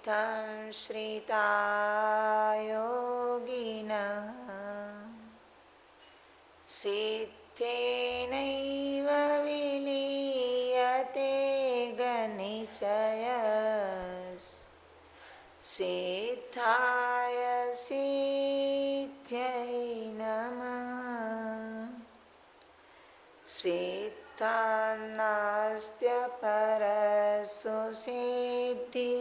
इत्थं श्रिता योगिनः सिद्धेनैव विलीयते गनिचयस् सिद्धाय सिद्ध्यै नमः। सिद्धान्नास्य परस्य सिद्धिजनकस्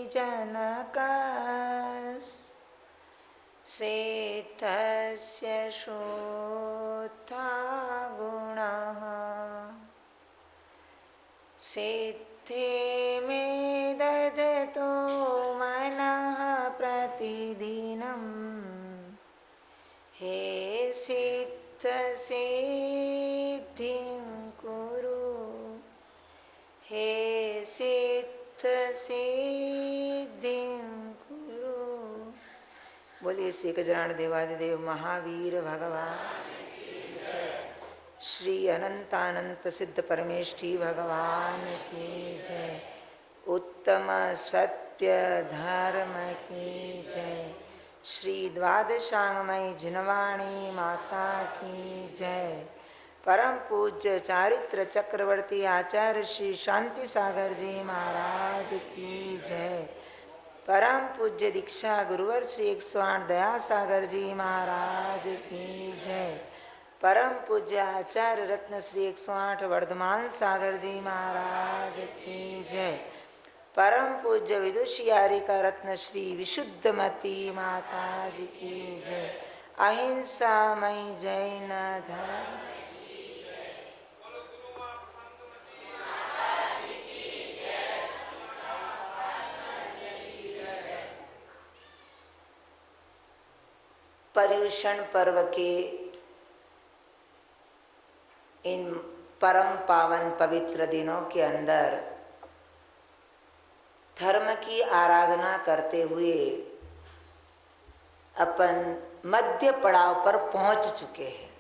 सिद्धस्य शुद्धा गुणः। सिद्धे मे ददतो मनः प्रतिदिनं हे सिद्धिं कुरु हे सिद्धिं कुरु। बोलिए श्री गजानन देवादिदेव महावीर भगवान जय। श्री अनंतानंत सिद्ध परमेष्ठी भगवान की जय। उत्तम सत्य धर्म की जय। श्री द्वादशांगमयी जिनवाणी माता की जय। परम पूज्य चारित्र चक्रवर्ती आचार्य श्री शांति सागर जी महाराज की जय। परम पूज्य दीक्षा गुरुवर श्री 108 दया सागर जी महाराज की जय। परम पूज्य आचार्य रत्न श्री 108 वर्धमान सागर जी महाराज की जय। परम पूज्य विदुषियारिका रत्न श्री विशुद्धमती माता जी की जय। अहिंसा मई जैन धर्म पर्युषण पर्व के इन परम पावन पवित्र दिनों के अंदर धर्म की आराधना करते हुए अपन मध्य पड़ाव पर पहुंच चुके हैं।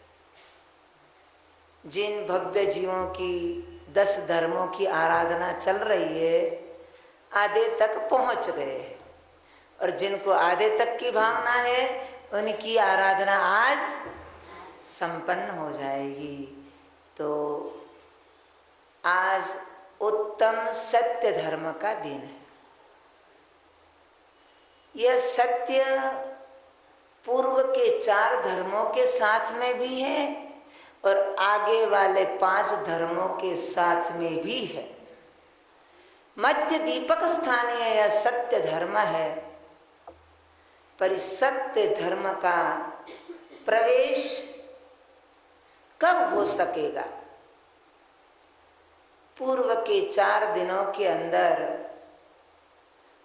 जिन भव्य जीवों की 10 धर्मों की आराधना चल रही है आधे तक पहुंच गए हैं, और जिनको आधे तक की भावना है उनकी आराधना आज संपन्न हो जाएगी। तो आज उत्तम सत्य धर्म का दिन है। यह सत्य पूर्व के 4 धर्मों के साथ में भी है और आगे वाले 5 धर्मों के साथ में भी है। मध्य दीपक स्थानीय यह सत्य धर्म है, पर इस सत्य धर्म का प्रवेश कब हो सकेगा? पूर्व के 4 दिनों के अंदर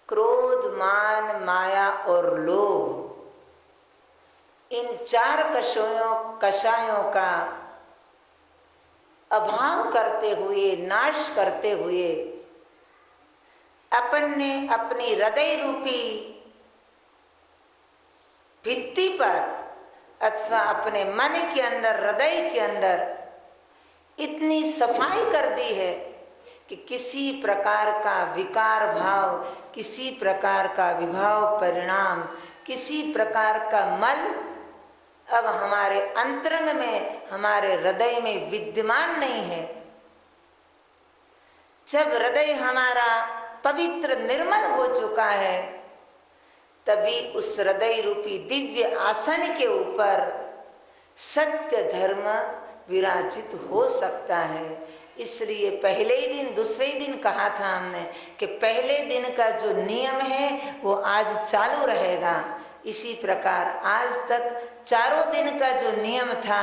क्रोध, मान, माया और लोभ, इन 4 कषायों का अभाव करते हुए, नाश करते हुए अपन ने अपनी हृदय रूपी भित्ति पर अथवा अपने मन के अंदर, हृदय के अंदर इतनी सफाई कर दी है कि किसी प्रकार का विकार भाव, किसी प्रकार का विभाव परिणाम, किसी प्रकार का मल अब हमारे अंतरंग में, हमारे हृदय में विद्यमान नहीं है। जब हृदय हमारा पवित्र निर्मल हो चुका है तभी उस हृदय रूपी दिव्य आसन के ऊपर सत्य धर्म विराजित हो सकता है। इसलिए पहले ही दिन, दूसरे ही दिन कहा था हमने कि पहले दिन का जो नियम है वो आज चालू रहेगा। इसी प्रकार आज तक 4 दिन का जो नियम था,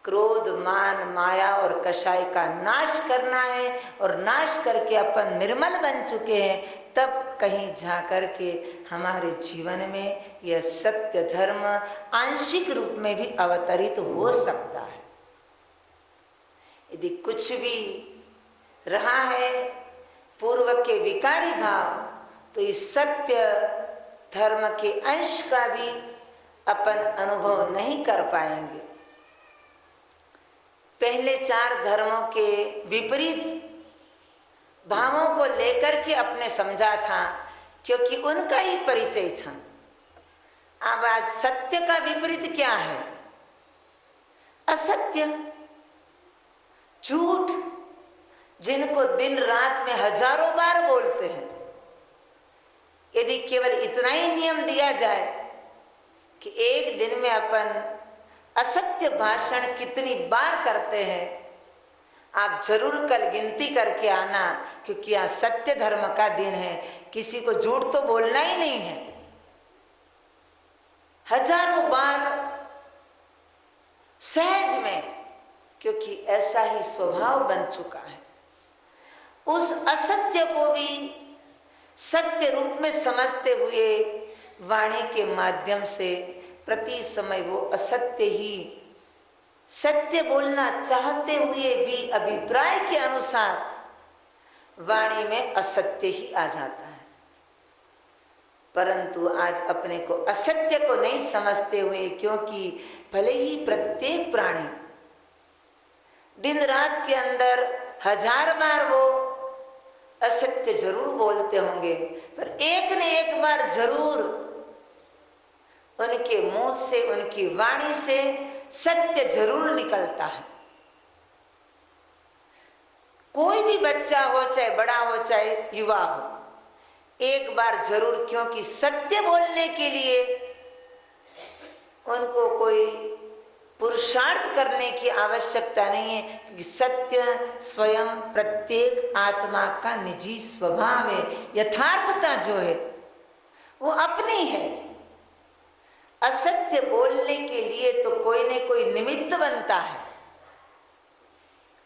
क्रोध, मान, माया और कषाय का नाश करना है, और नाश करके अपन निर्मल बन चुके हैं, तब कहीं जा कर के हमारे जीवन में यह सत्य धर्म आंशिक रूप में भी अवतरित हो सकता है। यदि कुछ भी रहा है पूर्व के विकारी भाव, तो इस सत्य धर्म के अंश का भी अपन अनुभव नहीं कर पाएंगे। पहले 4 धर्मों के विपरीत भावों को लेकर के अपने समझा था क्योंकि उनका ही परिचय था। अब आज सत्य का विपरीत क्या है? असत्य, झूठ, जिनको दिन रात में हजारों बार बोलते हैं। यदि केवल इतना ही नियम दिया जाए कि एक दिन में अपन असत्य भाषण कितनी बार करते हैं, आप जरूर कल गिनती करके आना, क्योंकि आज सत्य धर्म का दिन है। किसी को झूठ तो बोलना ही नहीं है। हजारों बार सहज में, क्योंकि ऐसा ही स्वभाव बन चुका है। उस असत्य को भी सत्य रूप में समझते हुए वाणी के माध्यम से प्रति समय वो असत्य ही सत्य बोलना चाहते हुए भी अभिप्राय के अनुसार वाणी में असत्य ही आ जाता है। परंतु आज अपने को असत्य को नहीं समझते हुए, क्योंकि भले ही प्रत्येक प्राणी दिन रात के अंदर हजार बार वो असत्य जरूर बोलते होंगे, पर एक न एक बार जरूर उनके मुंह से, उनकी वाणी से सत्य जरूर निकलता है। कोई भी बच्चा हो, चाहे बड़ा हो, चाहे युवा हो, एक बार जरूर, क्योंकि सत्य बोलने के लिए उनको कोई पुरुषार्थ करने की आवश्यकता नहीं है, क्योंकि सत्य स्वयं प्रत्येक आत्मा का निजी स्वभाव है। यथार्थता जो है वो अपनी है। असत्य बोलने के लिए तो कोई न कोई निमित्त बनता है,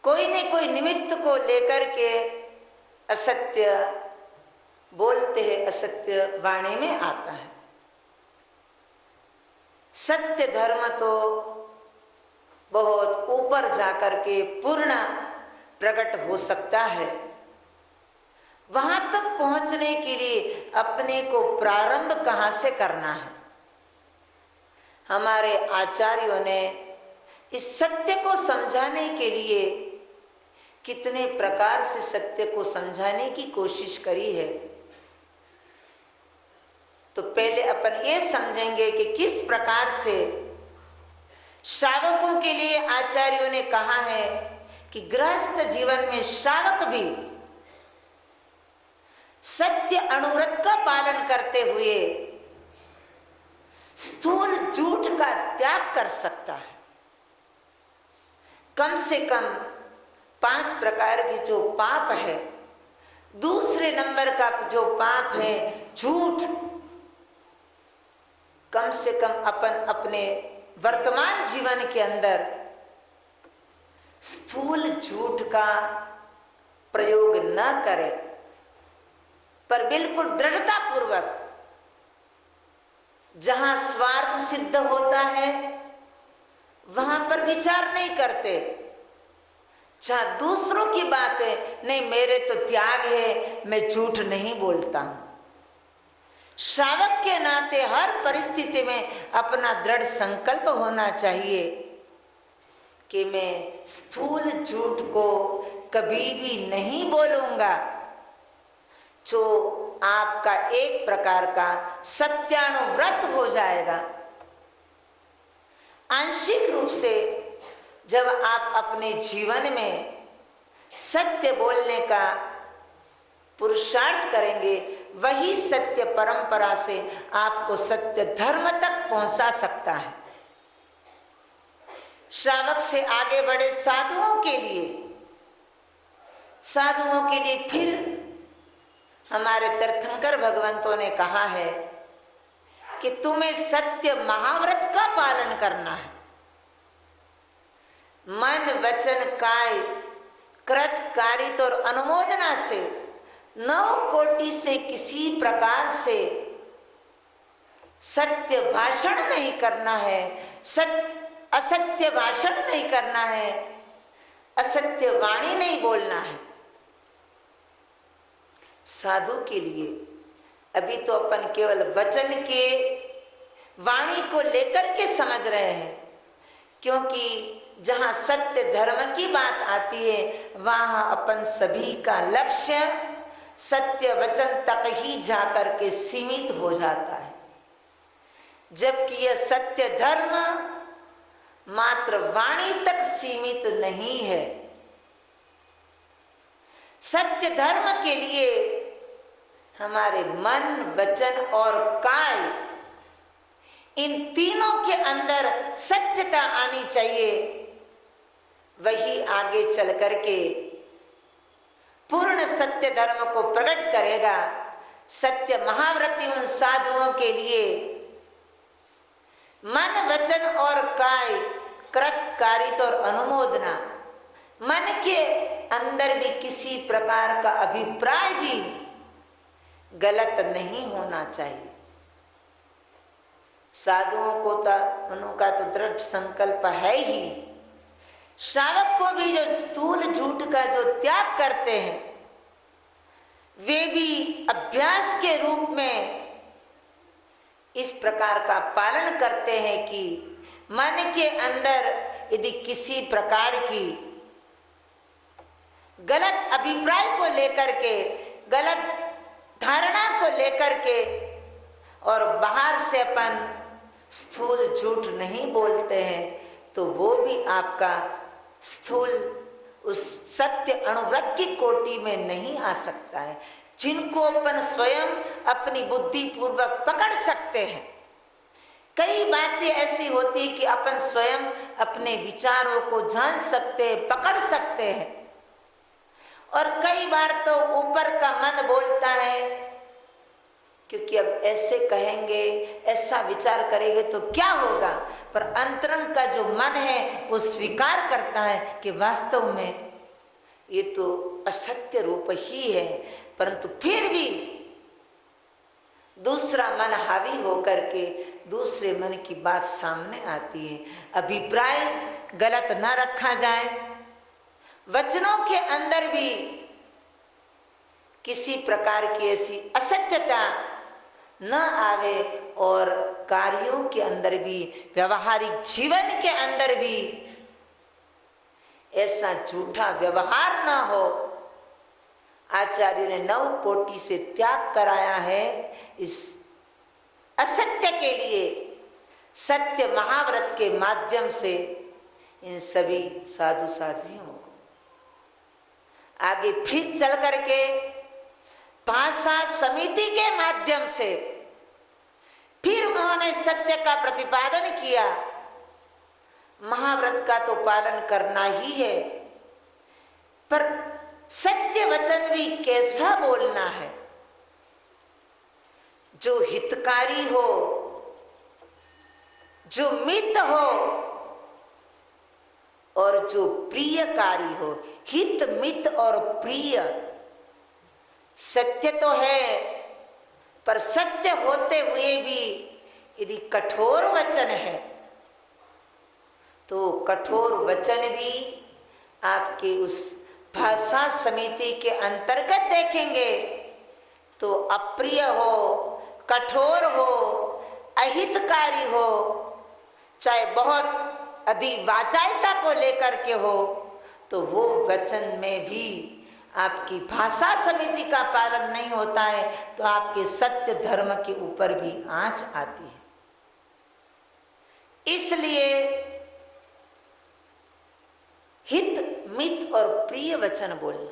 कोई न कोई निमित्त को लेकर के असत्य बोलते हैं, असत्य वाणी में आता है। सत्य धर्म तो बहुत ऊपर जाकर के पूर्ण प्रकट हो सकता है। वहां तक पहुंचने के लिए अपने को प्रारंभ कहां से करना है? हमारे आचार्यों ने इस सत्य को समझाने के लिए कितने प्रकार से सत्य को समझाने की कोशिश करी है। तो पहले अपन ये समझेंगे कि किस प्रकार से श्रावकों के लिए आचार्यों ने कहा है कि गृहस्थ जीवन में श्रावक भी सत्य अनुव्रत का पालन करते हुए स्थूल झूठ का त्याग कर सकता है। कम से कम 5 प्रकार की जो पाप है, दूसरे नंबर का जो पाप है झूठ, कम से कम अपन अपने वर्तमान जीवन के अंदर स्थूल झूठ का प्रयोग न करें, पर बिल्कुल दृढ़ता पूर्वक जहां स्वार्थ सिद्ध होता है वहां पर विचार नहीं करते। जहां दूसरों की बात है, नहीं मेरे तो त्याग है, मैं झूठ नहीं बोलता हूं। श्रावक के नाते हर परिस्थिति में अपना दृढ़ संकल्प होना चाहिए कि मैं स्थूल झूठ को कभी भी नहीं बोलूंगा, जो आपका एक प्रकार का सत्यानुव्रत हो जाएगा। आंशिक रूप से जब आप अपने जीवन में सत्य बोलने का पुरुषार्थ करेंगे, वही सत्य परंपरा से आपको सत्य धर्म तक पहुंचा सकता है। श्रावक से आगे बढ़े साधुओं के लिए फिर हमारे तीर्थंकर भगवंतों ने कहा है कि तुम्हें सत्य महाव्रत का पालन करना है। मन वचन काय कृत कारित और अनुमोदना से 9 कोटि से किसी प्रकार से सत्य भाषण नहीं करना है, असत्य भाषण नहीं करना है, असत्य वाणी नहीं बोलना है। साधु के लिए अभी तो अपन केवल वचन के वाणी को लेकर के समझ रहे हैं, क्योंकि जहाँ सत्य धर्म की बात आती है वहाँ अपन सभी का लक्ष्य सत्य वचन तक ही जाकर के सीमित हो जाता है, जबकि यह सत्य धर्म मात्र वाणी तक सीमित नहीं है। सत्य धर्म के लिए हमारे मन, वचन और काय, इन तीनों के अंदर सत्यता आनी चाहिए। वही आगे चल करके पूर्ण सत्य धर्म को प्रकट करेगा। सत्य महाव्रती उन साधुओं के लिए मन, वचन और काय, कृत, कारित और अनुमोदना, मन के अंदर भी किसी प्रकार का अभिप्राय भी गलत नहीं होना चाहिए। साधुओं को उनका तो दृढ़ संकल्प है ही। श्रावक को भी जो स्थूल झूठ का जो त्याग करते हैं, वे भी अभ्यास के रूप में इस प्रकार का पालन करते हैं कि मन के अंदर यदि किसी प्रकार की गलत अभिप्राय को लेकर के, गलत धारणा को लेकर के और बाहर से अपन स्थूल झूठ नहीं बोलते हैं, तो वो भी आपका स्थूल उस सत्य अणुव्रत की कोटि में नहीं आ सकता है, जिनको अपन स्वयं अपनी बुद्धि पूर्वक पकड़ सकते हैं। कई बातें ऐसी होती कि अपन स्वयं अपने विचारों को जान सकते हैं, पकड़ सकते हैं, और कई बार तो ऊपर का मन बोलता है क्योंकि अब ऐसे कहेंगे, ऐसा विचार करेंगे तो क्या होगा, पर अंतरंग का जो मन है वो स्वीकार करता है कि वास्तव में ये तो असत्य रूप ही है, परंतु फिर भी दूसरा मन हावी होकर के दूसरे मन की बात सामने आती है। अभिप्राय गलत न रखा जाए, वचनों के अंदर भी किसी प्रकार की ऐसी असत्यता न आवे, और कार्यों के अंदर भी, व्यवहारिक जीवन के अंदर भी ऐसा झूठा व्यवहार न हो। आचार्य ने 9 कोटि से त्याग कराया है इस असत्य के लिए। सत्य महाव्रत के माध्यम से इन सभी साधु साध्वियों को आगे फिर चल करके भाषा समिति के माध्यम से फिर उन्होंने सत्य का प्रतिपादन किया। महाव्रत का तो पालन करना ही है, पर सत्य वचन भी कैसा बोलना है, जो हितकारी हो, जो मित हो और जो प्रियकारी हो। हित, मित और प्रिय सत्य तो है, पर सत्य होते हुए भी यदि कठोर वचन है तो कठोर वचन भी आपके उस भाषा समिति के अंतर्गत देखेंगे तो अप्रिय हो, कठोर हो, अहितकारी हो, चाहे बहुत अधिक वाचालता को लेकर के हो, तो वो वचन में भी आपकी भाषा समिति का पालन नहीं होता है, तो आपके सत्य धर्म के ऊपर भी आंच आती है। इसलिए हित, मित और प्रिय वचन बोलना।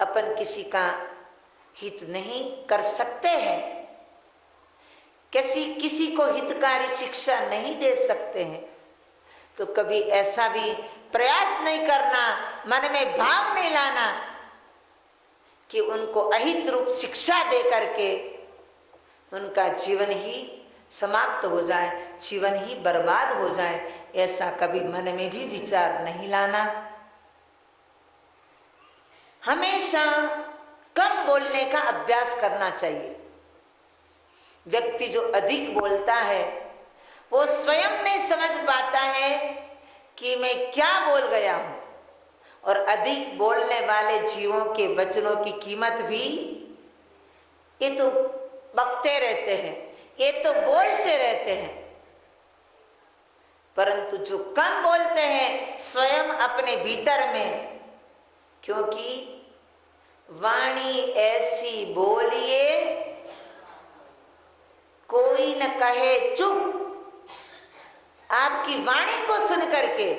अपन किसी का हित नहीं कर सकते हैं, किसी को हितकारी शिक्षा नहीं दे सकते हैं, तो कभी ऐसा भी प्रयास नहीं करना, मन में भाव नहीं लाना कि उनको अहित रूप शिक्षा दे करके उनका जीवन ही समाप्त हो जाए, जीवन ही बर्बाद हो जाए। ऐसा कभी मन में भी विचार नहीं लाना। हमेशा कम बोलने का अभ्यास करना चाहिए। व्यक्ति जो अधिक बोलता है वो स्वयं नहीं समझ पाता है कि मैं क्या बोल गया हूं, और अधिक बोलने वाले जीवों के वचनों की कीमत भी, ये तो बकते रहते हैं, ये तो बोलते रहते हैं, परंतु जो कम बोलते हैं स्वयं अपने भीतर में, क्योंकि वाणी ऐसी बोलिए कोई न कहे चुप। आपकी वाणी को सुन करके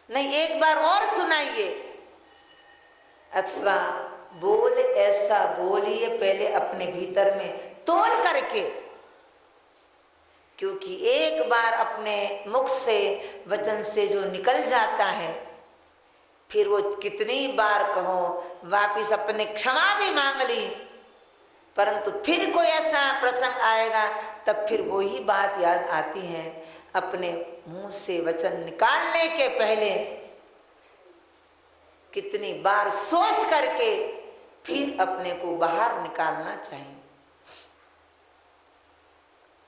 नहीं, एक बार और सुनाइए, अथवा बोल ऐसा बोलिए पहले अपने भीतर में तोल करके, क्योंकि एक बार अपने मुख से वचन से जो निकल जाता है फिर वो कितनी बार कहो, वापिस अपने क्षमा भी मांग ली, परंतु फिर कोई ऐसा प्रसंग आएगा तब फिर वही बात याद आती है। अपने मुंह से वचन निकालने के पहले कितनी बार सोच करके फिर अपने को बाहर निकालना चाहिए।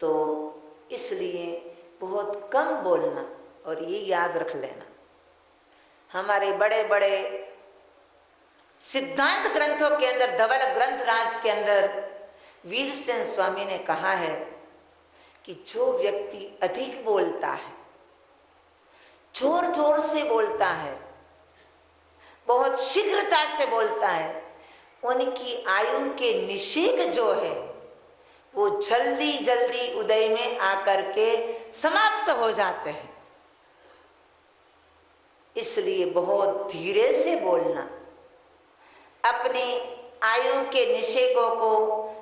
तो इसलिए बहुत कम बोलना, और ये याद रख लेना, हमारे बड़े बड़े सिद्धांत ग्रंथों के अंदर, धवल ग्रंथराज के अंदर वीरसेन स्वामी ने कहा है कि जो व्यक्ति अधिक बोलता है, जोर जोर से बोलता है, बहुत शीघ्रता से बोलता है, उनकी आयु के निषेक जो है वो जल्दी जल्दी उदय में आकर के समाप्त हो जाते हैं। इसलिए बहुत धीरे से बोलना, अपने आयु के निषेकों को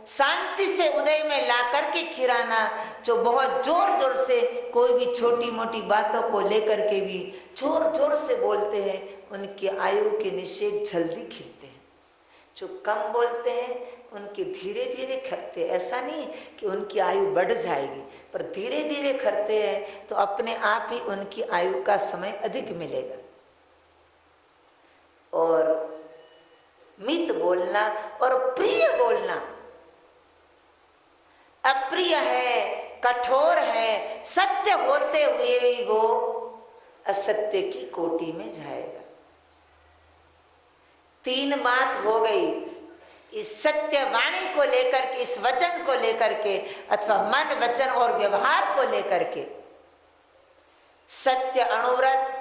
शांति से उदय में ला करके खिराना। जो बहुत जोर जोर से कोई भी छोटी मोटी बातों को लेकर के भी जोर जोर से बोलते हैं, उनके आयु के निषेक जल्दी खिलते हैं। जो कम बोलते हैं उनके धीरे धीरे खरते हैं। ऐसा नहीं कि उनकी आयु बढ़ जाएगी, पर धीरे धीरे खरते हैं तो अपने आप ही उनकी आयु का समय अधिक मिलेगा। और मित बोलना और प्रिय बोलना, अप्रिय है, कठोर है, सत्य होते हुए भी वो असत्य की कोटि में जाएगा। तीन बात हो गई इस सत्य वाणी को लेकर के, इस वचन को लेकर के, अथवा मन वचन और व्यवहार को लेकर के। सत्य अणुव्रत,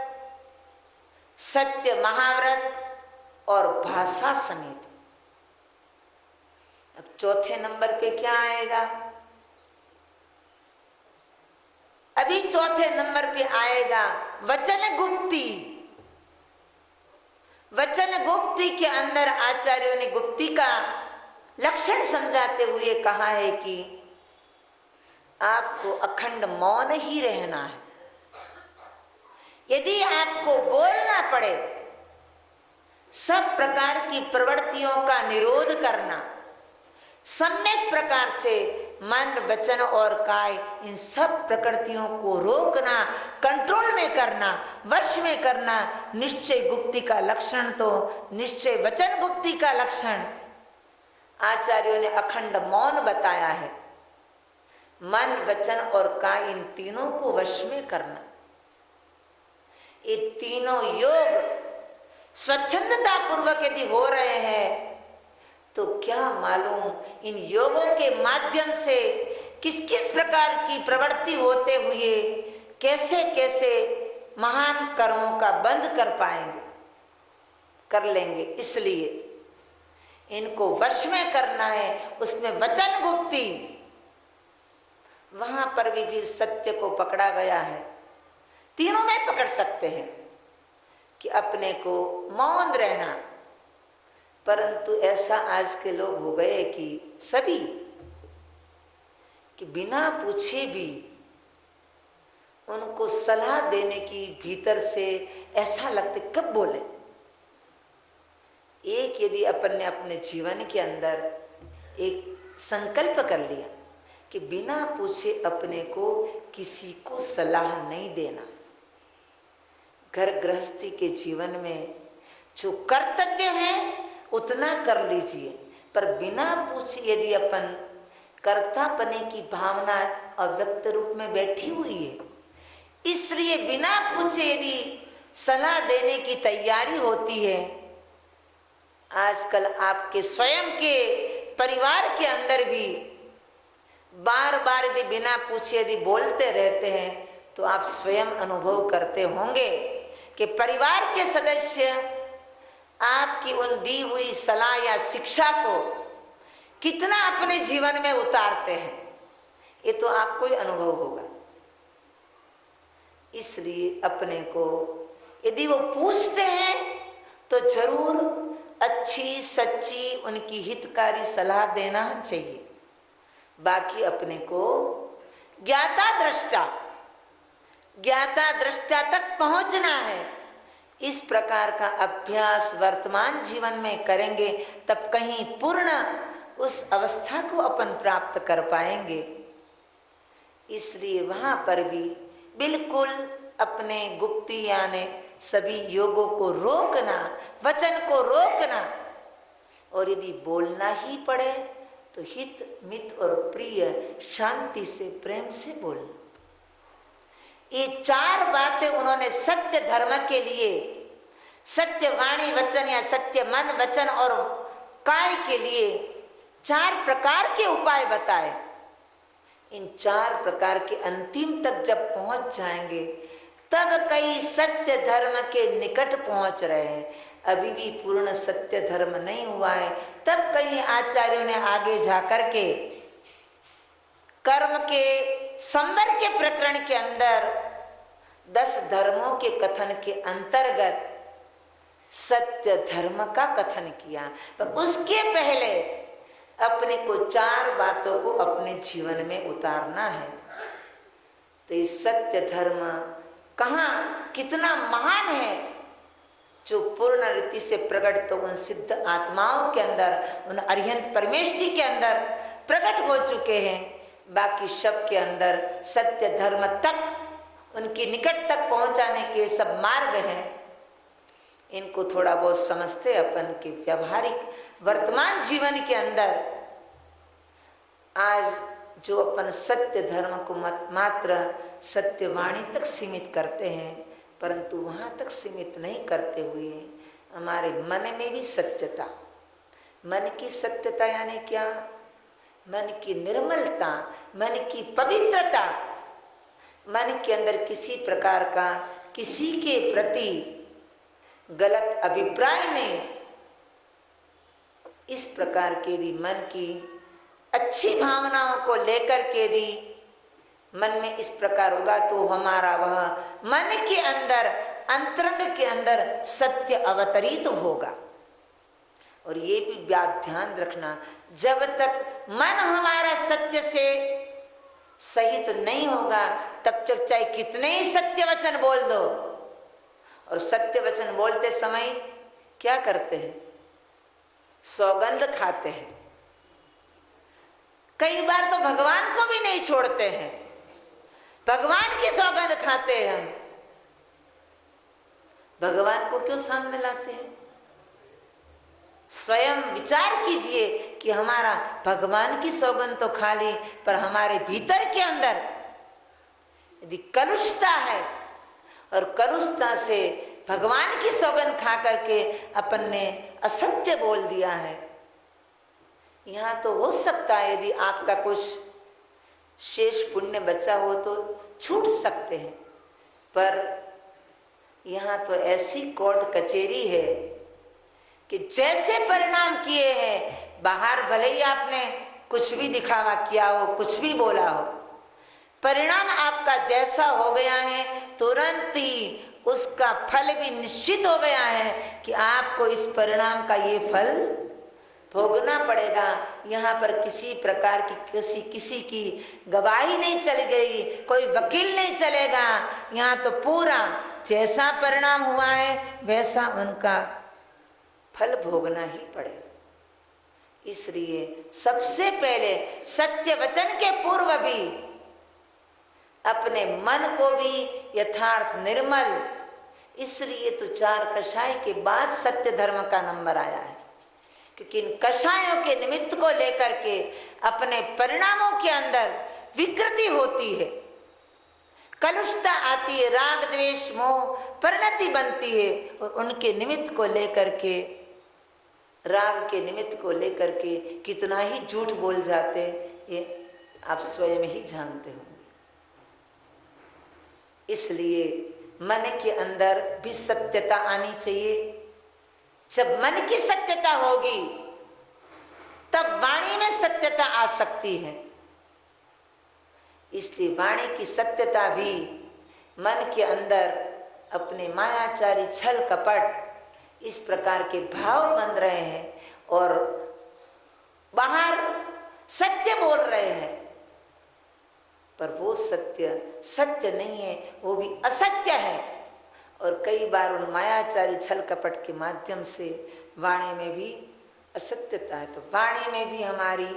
सत्य महाव्रत और भाषा समेत। अब चौथे नंबर पे क्या आएगा? अभी चौथे नंबर पे आएगा वचन गुप्ती। वचन गुप्ती के अंदर आचार्यों ने गुप्ती का लक्षण समझाते हुए कहा है कि आपको अखंड मौन ही रहना है। यदि आपको बोलना पड़े, सब प्रकार की प्रवृत्तियों का निरोध करना, सम्यक प्रकार से मन वचन और काय इन सब प्रकृतियों को रोकना, कंट्रोल में करना, वश में करना, निश्चय गुप्ती का लक्षण तो निश्चय वचन गुप्ती का लक्षण आचार्यों ने अखंड मौन बताया है। मन वचन और काय इन तीनों को वश में करना, ये तीनों योग स्वच्छंदता पूर्वक यदि हो रहे हैं तो क्या मालूम इन योगों के माध्यम से किस किस प्रकार की प्रवृत्ति होते हुए कैसे कैसे महान कर्मों का बंध कर पाएंगे, कर लेंगे। इसलिए इनको वश में करना है। उसमें वचन गुप्ती, वहां पर भी फिर सत्य को पकड़ा गया है। तीनों में पकड़ सकते हैं कि अपने को मौन रहना, परंतु ऐसा आज के लोग हो गए कि सभी कि बिना पूछे भी उनको सलाह देने की भीतर से ऐसा लगते कब बोले। एक यदि अपन ने अपने जीवन के अंदर एक संकल्प कर लिया कि बिना पूछे अपने को किसी को सलाह नहीं देना, घर गृहस्थी के जीवन में जो कर्तव्य है उतना कर लीजिए, पर बिना पूछे यदि अपन कर्तापने की भावना अव्यक्त रूप में बैठी हुई है, इसलिए बिना पूछे यदि सलाह देने की तैयारी होती है। आजकल आपके स्वयं के परिवार के अंदर भी बार बार यदि बिना पूछे यदि बोलते रहते हैं तो आप स्वयं अनुभव करते होंगे कि परिवार के सदस्य आपकी उन दी हुई सलाह या शिक्षा को कितना अपने जीवन में उतारते हैं, ये तो आपको ही अनुभव होगा। इसलिए अपने को यदि वो पूछते हैं तो जरूर अच्छी सच्ची उनकी हितकारी सलाह देना चाहिए। बाकी अपने को ज्ञाता दृष्टा तक पहुंचना है। इस प्रकार का अभ्यास वर्तमान जीवन में करेंगे तब कहीं पूर्ण उस अवस्था को अपन प्राप्त कर पाएंगे। इसलिए वहां पर भी बिल्कुल अपने गुप्ती यानी सभी योगों को रोकना, वचन को रोकना, और यदि बोलना ही पड़े तो हित मित और प्रिय शांति से प्रेम से बोलना। ये 4 बातें उन्होंने सत्य धर्म के लिए, सत्य वाणी वचन या सत्य मन वचन और काय के लिए 4 प्रकार के उपाय बताए। इन 4 प्रकार के अंतिम तक जब पहुंच जाएंगे तब कई सत्य धर्म के निकट पहुंच रहे हैं। अभी भी पूर्ण सत्य धर्म नहीं हुआ है, तब कई आचार्यों ने आगे जाकर के कर्म के संवर के प्रकरण के अंदर 10 धर्मों के कथन के अंतर्गत सत्य धर्म का कथन किया। पर उसके पहले अपने को 4 बातों को अपने जीवन में उतारना है। तो इस सत्य धर्म कहाँ कितना महान है, जो पूर्ण रीति से प्रकट तो उन सिद्ध आत्माओं के अंदर, उन अरिहंत परमेश्वरी के अंदर प्रकट हो चुके हैं। बाकी सब के अंदर सत्य धर्म तक उनके निकट तक पहुंचाने के सब मार्ग हैं। इनको थोड़ा बहुत समझते अपन के व्यवहारिक वर्तमान जीवन के अंदर आज जो अपन सत्य धर्म को मात्र सत्यवाणी तक सीमित करते हैं, परंतु वहाँ तक सीमित नहीं करते हुए हमारे मन में भी सत्यता, मन की सत्यता यानी क्या, मन की निर्मलता, मन की पवित्रता, मन के अंदर किसी प्रकार का किसी के प्रति गलत अभिप्राय नहीं। इस प्रकार के यदि मन की अच्छी भावनाओं को लेकर के यदि मन में इस प्रकार होगा तो हमारा वह मन के अंदर अंतरंग के अंदर सत्य अवतरित होगा। और ये भी बात ध्यान रखना, जब तक मन हमारा सत्य से सहित नहीं होगा तब तक चाहे कितने ही सत्य वचन बोल दो। और सत्य वचन बोलते समय क्या करते हैं, सौगंध खाते हैं। कई बार तो भगवान को भी नहीं छोड़ते हैं, भगवान की सौगंध खाते हैं हम। भगवान को क्यों सामने लाते हैं? स्वयं विचार कीजिए कि हमारा भगवान की सौगंध तो खा ली, पर हमारे भीतर के अंदर यदि कलुषता है और कलुषता से भगवान की सौगंध खा करके अपन ने असत्य बोल दिया है। यहाँ तो हो सकता है यदि आपका कुछ शेष पुण्य बचा हो तो छूट सकते हैं, पर यहाँ तो ऐसी कोर्ट कचहरी है कि जैसे परिणाम किए हैं, बाहर भले ही आपने कुछ भी दिखावा किया हो, कुछ भी बोला हो, परिणाम आपका जैसा हो गया है तुरंत ही उसका फल भी निश्चित हो गया है कि आपको इस परिणाम का ये फल भोगना पड़ेगा। यहाँ पर किसी प्रकार की किसी की गवाही नहीं चल गई, कोई वकील नहीं चलेगा। यहाँ तो पूरा जैसा परिणाम हुआ है वैसा उनका फल भोगना ही पड़ेगा। इसलिए सबसे पहले सत्य वचन के पूर्व भी अपने मन को भी यथार्थ निर्मल, इसलिए तो 4 कषाय के बाद सत्य धर्म का नंबर आया है, क्योंकि इन कषायों के निमित्त को लेकर के अपने परिणामों के अंदर विकृति होती है, कलुषता आती है, राग द्वेष मोह परिणति बनती है। और उनके निमित्त को लेकर के, राग के निमित्त को लेकर के कितना ही झूठ बोल जाते, ये आप स्वयं ही जानते होंगे। इसलिए मन के अंदर भी सत्यता आनी चाहिए, जब मन की सत्यता होगी तब वाणी में सत्यता आ सकती है। इसलिए वाणी की सत्यता भी मन के अंदर अपने मायाचारी छल कपट इस प्रकार के भाव बन रहे हैं और बाहर सत्य बोल रहे हैं, पर वो सत्य सत्य नहीं है, वो भी असत्य है। और कई बार उन मायाचारी छल कपट के माध्यम से वाणी में भी असत्यता है। तो वाणी में भी हमारी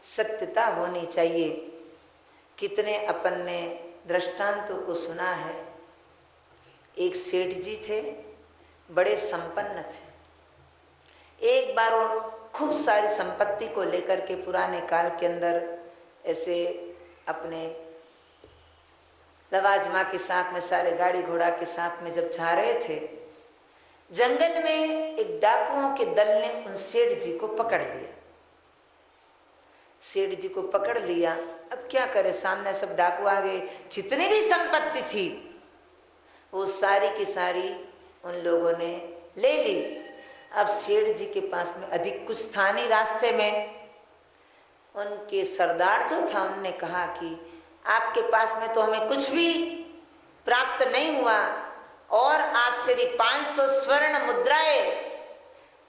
सत्यता होनी चाहिए। कितने अपन ने दृष्टांतों को सुना है। एक सेठ जी थे, बड़े संपन्न थे। एक बार वो खूब सारी संपत्ति को लेकर के पुराने काल के अंदर ऐसे अपने लवाजमा के साथ में, सारे गाड़ी घोड़ा के साथ में जब जा रहे थे, जंगल में एक डाकुओं के दल ने उन सेठ जी को पकड़ लिया। सेठ जी को पकड़ लिया, अब क्या करे, सामने सब डाकू आ गए। जितनी भी संपत्ति थी वो सारी की सारी उन लोगों ने ले ली। अब सेठ जी के पास में अधिक कुछ था नहीं रास्ते में। उनके सरदार जो था उनने कहा कि आपके पास में तो हमें कुछ भी प्राप्त नहीं हुआ और आपसे यदि 500 स्वर्ण मुद्राएं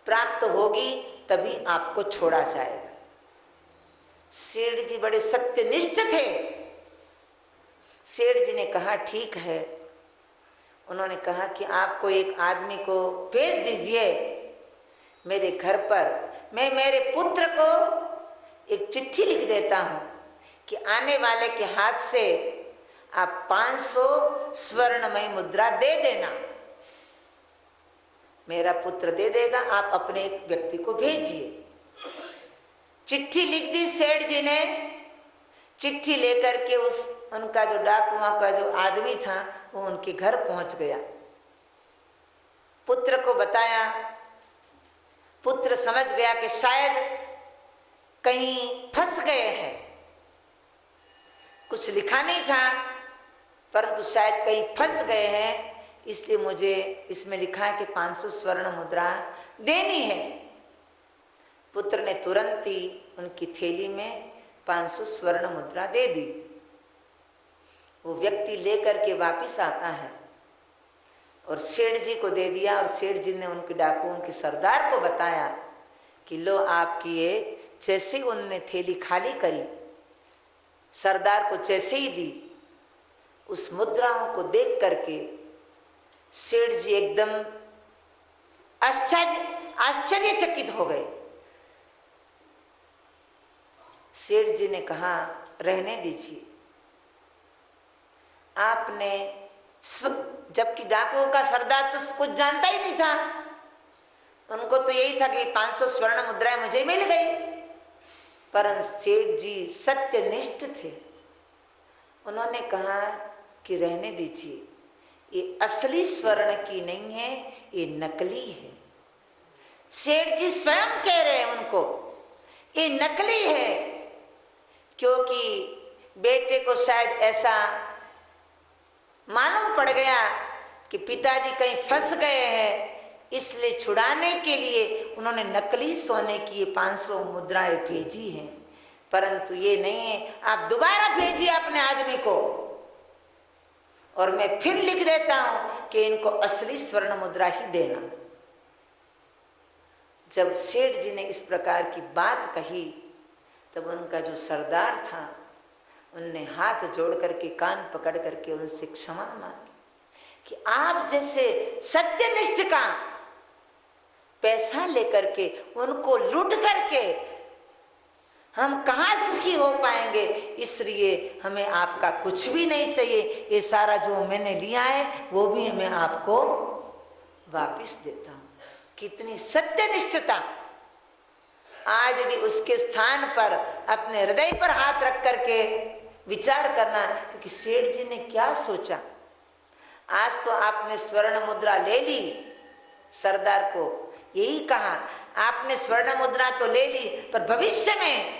प्राप्त होगी तभी आपको छोड़ा जाएगा। सेठ जी बड़े सत्यनिष्ठ थे। सेठ जी ने कहा ठीक है। उन्होंने कहा कि आपको एक आदमी को भेज दीजिए मेरे घर पर, मैं मेरे पुत्र को एक चिट्ठी लिख देता हूँ कि आने वाले के हाथ से आप 500 स्वर्णमय मुद्रा दे देना। मेरा पुत्र दे देगा, आप अपने एक व्यक्ति को भेजिए। चिट्ठी लिख दी सेठ जी ने। चिट्ठी लेकर के उनका जो डाकुओं का जो आदमी था वो उनके घर पहुंच गया। पुत्र को बताया। पुत्र समझ गया कि शायद कहीं फंस गए हैं। कुछ लिखा नहीं था परंतु शायद कहीं फंस गए हैं, इसलिए मुझे इसमें लिखा है कि 500 स्वर्ण मुद्रा देनी है। पुत्र ने तुरंत ही उनकी थैली में 500 स्वर्ण मुद्रा दे दी। वो व्यक्ति लेकर के वापस आता है और सेठ जी को दे दिया। और सेठ जी ने उनके डाकुओं के सरदार को बताया कि लो आपकी ये, जैसे ही उनने थैली खाली करी, सरदार को जैसे ही दी, उस मुद्राओं को देख करके सेठ जी एकदम आश्चर्यचकित हो गए। सेठ जी ने कहा रहने दीजिए, आपने जबकि डाकुओं का सरदार तो कुछ जानता ही नहीं था, उनको तो यही था कि 500 स्वर्ण मुद्राएं मुझे मिल गई। परंतु सेठ जी सत्यनिष्ठ थे। उन्होंने कहा कि रहने दीजिए, ये असली स्वर्ण की नहीं है, ये नकली है। सेठ जी स्वयं कह रहे हैं उनको ये नकली है, क्योंकि बेटे को शायद ऐसा मालूम पड़ गया कि पिताजी कहीं फंस गए हैं, इसलिए छुड़ाने के लिए उन्होंने नकली सोने की ये 500 मुद्राएं भेजी हैं। परंतु ये नहीं है, आप दोबारा भेजिए अपने आदमी को और मैं फिर लिख देता हूं कि इनको असली स्वर्ण मुद्रा ही देना। जब सेठ जी ने इस प्रकार की बात कही तब उनका जो सरदार था उनने हाथ जोड़ करके कान पकड़ करके उनसे क्षमा मांगी कि आप जैसे सत्यनिष्ठ का पैसा लेकर के उनको लूट करके हम कहाँ सुखी हो पाएंगे, इसलिए हमें आपका कुछ भी नहीं चाहिए। ये सारा जो मैंने लिया है वो भी मैं आपको वापस देता हूँ। कितनी सत्यनिष्ठता! आज यदि उसके स्थान पर अपने हृदय पर हाथ रख करके विचार करना, क्योंकि सेठ जी ने क्या सोचा, आज तो आपने स्वर्ण मुद्रा ले ली, सरदार को यही कहा आपने स्वर्ण मुद्रा तो ले ली, पर भविष्य में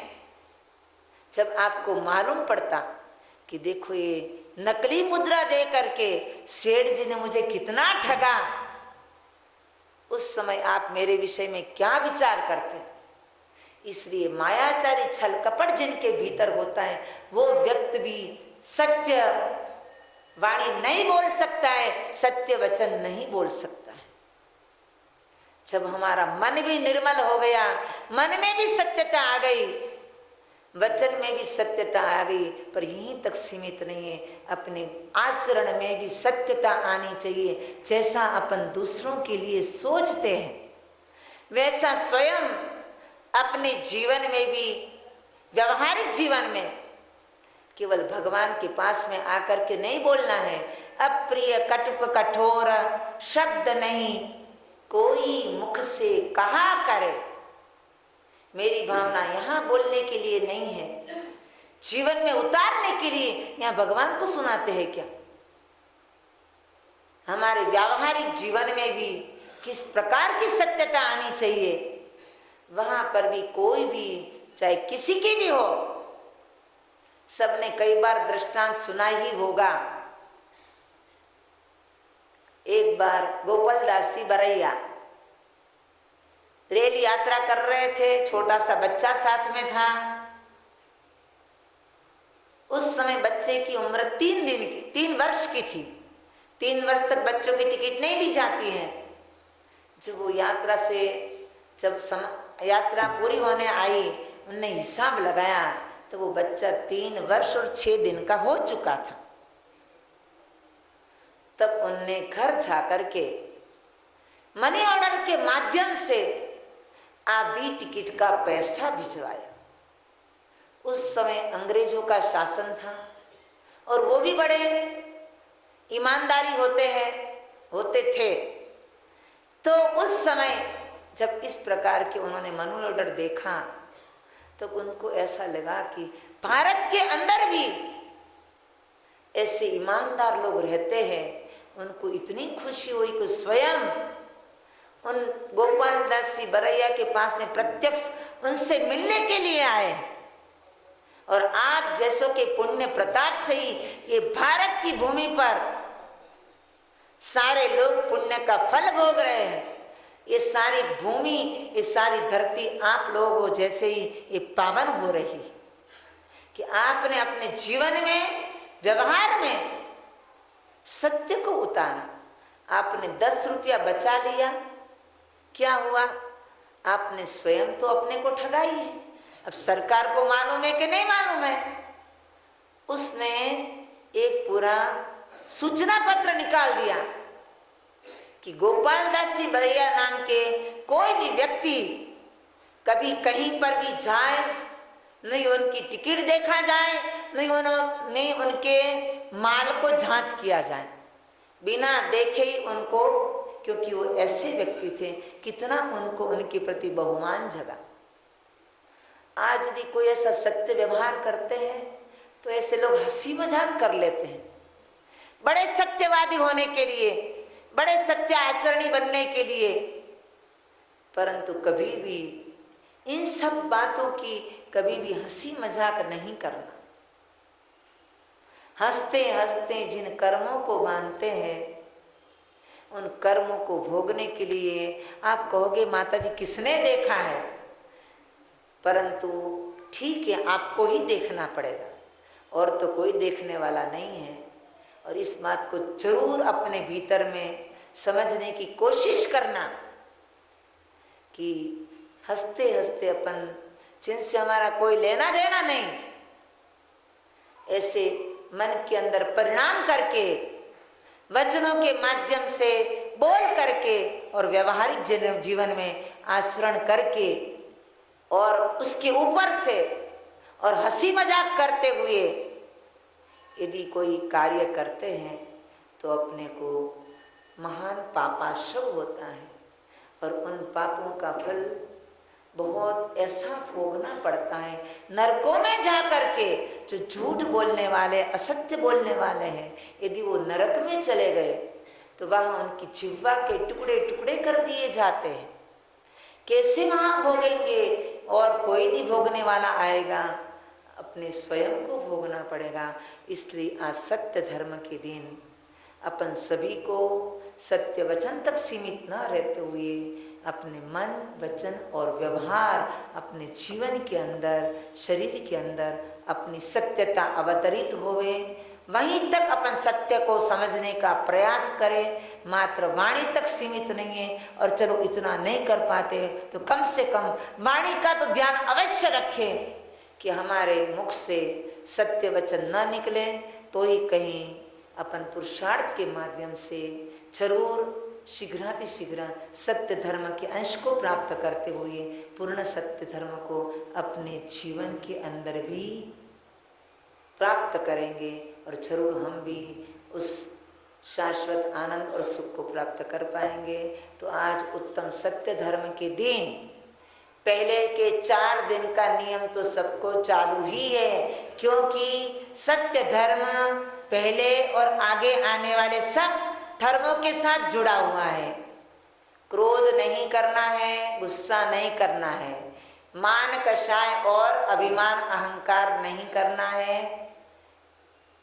जब आपको मालूम पड़ता कि देखो ये नकली मुद्रा दे करके सेठ जी ने मुझे कितना ठगा, उस समय आप मेरे विषय में क्या विचार करते हैं? इसलिए मायाचारी छल कपट जिनके भीतर होता है वो व्यक्ति भी सत्य वाणी नहीं बोल सकता है, सत्य वचन नहीं बोल सकता है। जब हमारा मन भी निर्मल हो गया, मन में भी सत्यता आ गई, वचन में भी सत्यता आ गई, पर यहीं तक सीमित नहीं है, अपने आचरण में भी सत्यता आनी चाहिए। जैसा अपन दूसरों के लिए सोचते हैं वैसा स्वयं अपने जीवन में भी, व्यवहारिक जीवन में केवल भगवान के पास में आकर के नहीं बोलना है। अप्रिय कटुक कठोर शब्द नहीं कोई मुख से कहा करे। मेरी भावना यहाँ बोलने के लिए नहीं है, जीवन में उतारने के लिए। यहाँ भगवान को सुनाते हैं क्या? हमारे व्यावहारिक जीवन में भी किस प्रकार की सत्यता आनी चाहिए, वहां पर भी कोई भी चाहे किसी की भी हो, सबने कई बार दृष्टांत सुना ही होगा। एक बार गोपाल दास जी बरैया रेल यात्रा कर रहे थे, छोटा सा बच्चा साथ में था। उस समय बच्चे की उम्र 3 वर्ष की थी। 3 वर्ष तक बच्चों की टिकट नहीं ली जाती है। जब वो यात्रा से यात्रा पूरी होने आई, उनने हिसाब लगाया तो वो बच्चा 3 वर्ष और 6 दिन का हो चुका था। तब उनने घर जाकर के मनी ऑर्डर के माध्यम से आधी टिकट का पैसा भिजवाया। उस समय अंग्रेजों का शासन था और वो भी बड़े ईमानदारी होते थे। तो उस समय जब इस प्रकार के उन्होंने मनी ऑर्डर देखा तब तो उनको ऐसा लगा कि भारत के अंदर भी ऐसे ईमानदार लोग रहते हैं। उनको इतनी खुशी हुई कि स्वयं उन गोपाल दास जी बरैया के पास में प्रत्यक्ष उनसे मिलने के लिए आए। और आप जैसों के पुण्य प्रताप से ही ये भारत की भूमि पर सारे लोग पुण्य का फल भोग रहे हैं। ये सारी भूमि, ये सारी धरती आप लोगों जैसे ही ये पावन हो रही कि आपने अपने जीवन में, व्यवहार में सत्य को उतारा। आपने 10 रुपया बचा लिया, क्या हुआ? आपने स्वयं तो अपने को ठगाई है। अब सरकार को मालूम है कि नहीं मालूम है, उसने एक पूरा सूचना पत्र निकाल दिया कि गोपाल दास जी बरैया नाम के कोई भी व्यक्ति कभी कहीं पर भी जाए, नहीं उनकी टिकट देखा जाए, नहीं उनके माल को जांच किया जाए, बिना देखे ही उनको, क्योंकि वो ऐसे व्यक्ति थे, कितना उनको उनके प्रति बहुमान जगा। आज यदि कोई ऐसा सत्य व्यवहार करते हैं तो ऐसे लोग हंसी मजाक कर लेते हैं, बड़े सत्यवादी होने के लिए, बड़े सत्य आचरणी बनने के लिए। परंतु कभी भी इन सब बातों की कभी भी हंसी मजाक नहीं करना। हंसते हंसते जिन कर्मों को बांधते हैं उन कर्मों को भोगने के लिए आप कहोगे माता जी किसने देखा है, परंतु ठीक है, आपको ही देखना पड़ेगा और तो कोई देखने वाला नहीं है। और इस बात को जरूर अपने भीतर में समझने की कोशिश करना कि हंसते हंसते अपन, जिनसे हमारा कोई लेना देना नहीं, ऐसे मन के अंदर परिणाम करके, वचनों के माध्यम से बोल करके और व्यवहारिक जीवन में आचरण करके और उसके ऊपर से और हंसी मजाक करते हुए यदि कोई कार्य करते हैं तो अपने को महान पापाशव होता है और उन पापों का फल बहुत ऐसा भोगना पड़ता है। नरकों में जा करके जो झूठ बोलने वाले, असत्य बोलने वाले हैं, यदि वो नरक में चले गए तो वहाँ उनकी जिह्वा के टुकड़े टुकड़े कर दिए जाते हैं। कैसे वहाँ भोगेंगे और कोई नहीं भोगने वाला आएगा, अपने स्वयं को भोगना पड़ेगा। इसलिए आज सत्य धर्म के दिन अपन सभी को सत्य वचन तक सीमित न रहते हुए अपने मन, वचन और व्यवहार, अपने जीवन के अंदर, शरीर के अंदर अपनी सत्यता अवतरित होवे, वहीं तक अपन सत्य को समझने का प्रयास करें। मात्र वाणी तक सीमित नहीं है। और चलो इतना नहीं कर पाते तो कम से कम वाणी का तो ध्यान अवश्य रखें कि हमारे मुख से सत्य वचन न निकले, तो ही कहीं अपन पुरुषार्थ के माध्यम से जरूर शीघ्रातिशीघ्र सत्य धर्म के अंश को प्राप्त करते हुए पूर्ण सत्य धर्म को अपने जीवन के अंदर भी प्राप्त करेंगे और जरूर हम भी उस शाश्वत आनंद और सुख को प्राप्त कर पाएंगे। तो आज उत्तम सत्य धर्म के दिन, पहले के 4 दिन का नियम तो सबको चालू ही है, क्योंकि सत्य धर्म पहले और आगे आने वाले सब धर्मों के साथ जुड़ा हुआ है। क्रोध नहीं करना है, गुस्सा नहीं करना है, मान कषाय और अभिमान अहंकार नहीं करना है,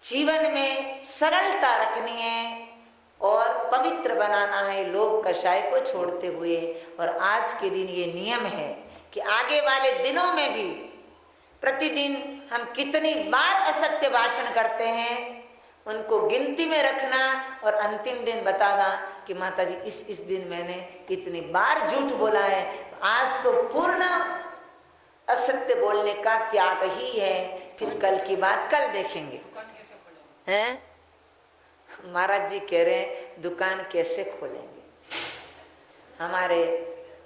जीवन में सरलता रखनी है और पवित्र बनाना है लोभ कषाय को छोड़ते हुए। और आज के दिन ये नियम है कि आगे वाले दिनों में भी प्रतिदिन हम कितनी बार असत्य भाषण करते हैं उनको गिनती में रखना और अंतिम दिन बताना कि माता जी इस दिन मैंने इतनी बार झूठ बोला है। आज तो पूर्ण असत्य बोलने का त्याग ही है, फिर कल की बात कल देखेंगे। हैं? महाराज जी कह रहे हैं दुकान कैसे खोलेंगे। हमारे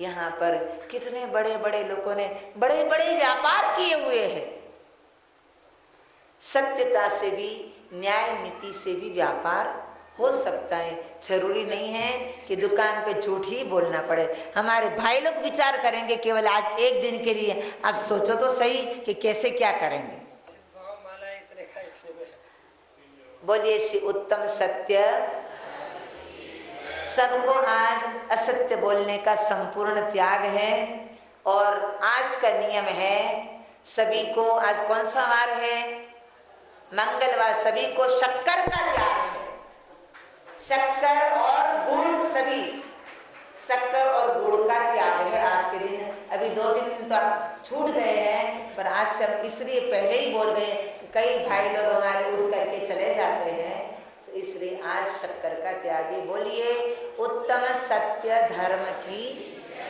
यहाँ पर कितने बड़े बड़े लोगों ने बड़े बड़े व्यापार किए हुए हैं। सत्यता से भी, न्याय नीति से भी व्यापार हो सकता है। जरूरी नहीं है कि दुकान पे झूठ ही बोलना पड़े। हमारे भाई लोग विचार करेंगे केवल आज एक दिन के लिए। अब सोचो तो सही कि कैसे क्या करेंगे। बोलिए श्री उत्तम सत्य। सबको आज असत्य बोलने का संपूर्ण त्याग है। और आज का नियम है सभी को, आज कौन सा वार है? मंगलवार। सभी को शक्कर का त्याग है। शक्कर और गुड़, सभी शक्कर और गुड़ का त्याग है आज के दिन। अभी 2-3 दिन तो छूट गए हैं, पर आज से हम इसलिए पहले ही बोल गए, कई भाई लोग हमारे उठ करके चले जाते हैं, तो इसलिए आज शक्कर का त्यागी। बोलिए उत्तम सत्य धर्म की